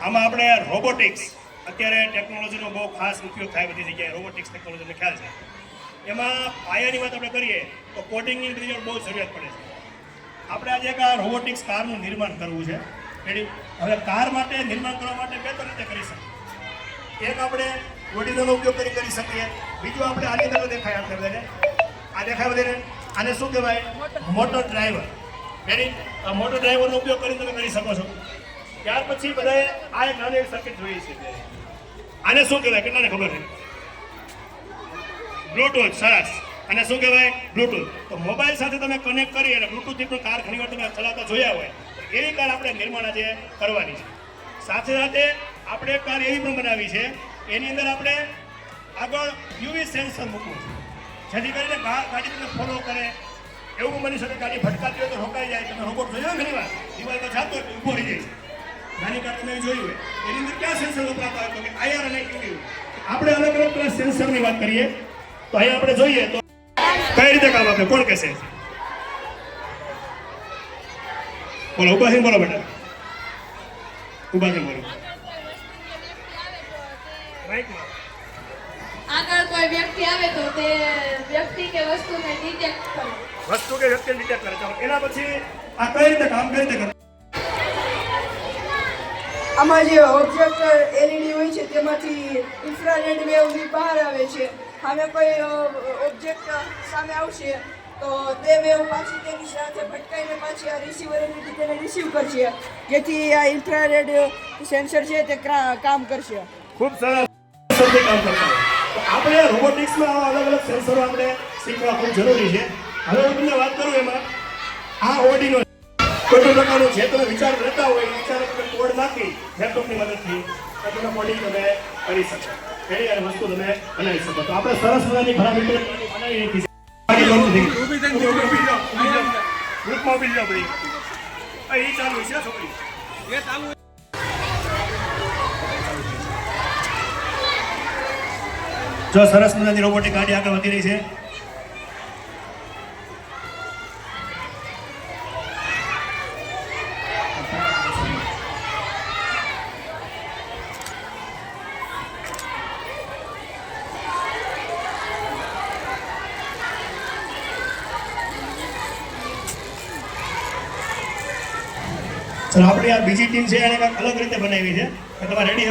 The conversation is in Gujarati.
આમાં આપણે રોબોટિક્સ અત્યારે ટેકનોલોજીનો બહુ ખાસ ઉપયોગ થાય બધી જગ્યાએ રોબોટિક્સ ટેકનોલોજીનો ખ્યાલ છે. એમાં પાયાની વાત આપણે કરીએ તો કોડિંગની બધી બહુ જરૂરિયાત પડે છે. આપણે આજે એક આ રોબોટિક્સ કારનું નિર્માણ કરવું છે. હવે કાર માટે નિર્માણ કરવા માટે બે ત્રણ રીતે કરી શકીએ. એક આપણે કોડિંગનો ઉપયોગ કરી શકીએ. બીજું આપણે આની અંદર દેખાય આપણે બધાને આ દેખાય બધાને આને શું કહેવાય? Motor driver. આ મોટર ડ્રાઈવરનો ઉપયોગ કરીને તમે કરી શકો છો. ત્યાર પછી બધાએ આ એક નાની સર્કિટ જોઈ છે. આને શું કહેવાય? કેટલાને ખબર છે? બ્લૂટૂથ. સરસ. અને શું કહેવાય? બ્લૂટૂથ. તો મોબાઈલ સાથે તમે કનેક્ટ કરી અને બ્લૂટૂથથી પણ કાર ઘણી વાર તમે ચલાવતા જોયા હોય એવી કાર આપણે નિર્માણ આજે કરવાની છે. સાથે સાથે આપણે કાર એવી પણ બનાવી છે એની અંદર આપણે આગળ યુવી સેન્સર મૂકવું છે જેથી કરીને ગાડી તમને ફોલો કરે. એવું બની શકે ગાડી ભટકાતી હોય તો રોકાઈ જાય. તમે રોબોટ જોયો ઘણી વાર દિવાલ પર જાતો હોય તો ઊભો રહી જાય છે. નાની કાર તમે જોયું હોય એની અંદર ક્યાં સેન્સર વપરાતા હોય તો કે આઈઆર અને યુવી. આપણે અલગ અલગ સેન્સરની વાત કરીએ તો અહીંયા આપણે જોઈએ તો કઈ રીતે કામ આપે? કોણ કહેશે? બોલો. ઉભા થઈને બોલો બેટા. ઉભા થઈને બોલો. આગળ કોઈ વ્યક્તિ આવે તો તે વ્યક્તિ કે વસ્તુને ડિટેક્ટ કરે. વસ્તુ કે વ્યક્તિને ડિટેક્ટ કરે. ચાલો એના પછી આ કઈ રીતે કામ કઈ રીતે કરે? આમાં જે ઓબ્જેક્ટ એલઈડી હોય છે તેમાંથી ઇન્ફ્રારેડ વેવ બહાર આવે છે. સામે કોઈ ઓબ્જેક્ટ સામે આવશે તો તે વેવ પાછી તેની સાથે ભટકાઈને પાછી આ રિસીવર એલઈડી તેને રિસીવ કરશે જેથી આ ઇન્ફ્રારેડ સેન્સર છે તે કામ કરશે. ખૂબ સરસ કામ કરતા હોય તો આપણે રોબોટિક્સમાં આવા અલગ અલગ સેન્સરો આપણે શીખવા ખૂબ જરૂરી છે. હવે હું તમને વાત કરું એમાં આ ઓડીનો કોઈ પણ પ્રકારનો જે તમે વિચાર લેતા હોય એ વિચાર તમે કોડ નાખી લેપટોપની મદદથી તો તમે કોડિંગ તમે કરી શકો. એની અને વસ્તુ તમે બનાવી શકો. તો આપણે સરસ મજાની ઘણા મિત્રો બનાવી નાખી છે. ગ્રુપમાં ઉભી જાઓ ભાઈ. એ ચાલુ છે છોકરી. જો સરસ મજાની રોબોટિક ગાડી આગળ વધી રહી છે. ચલો આપણી આ બીજી ટીમ છે એને કંઈક અલગ રીતે બનાવી છે. તમારે રેડી?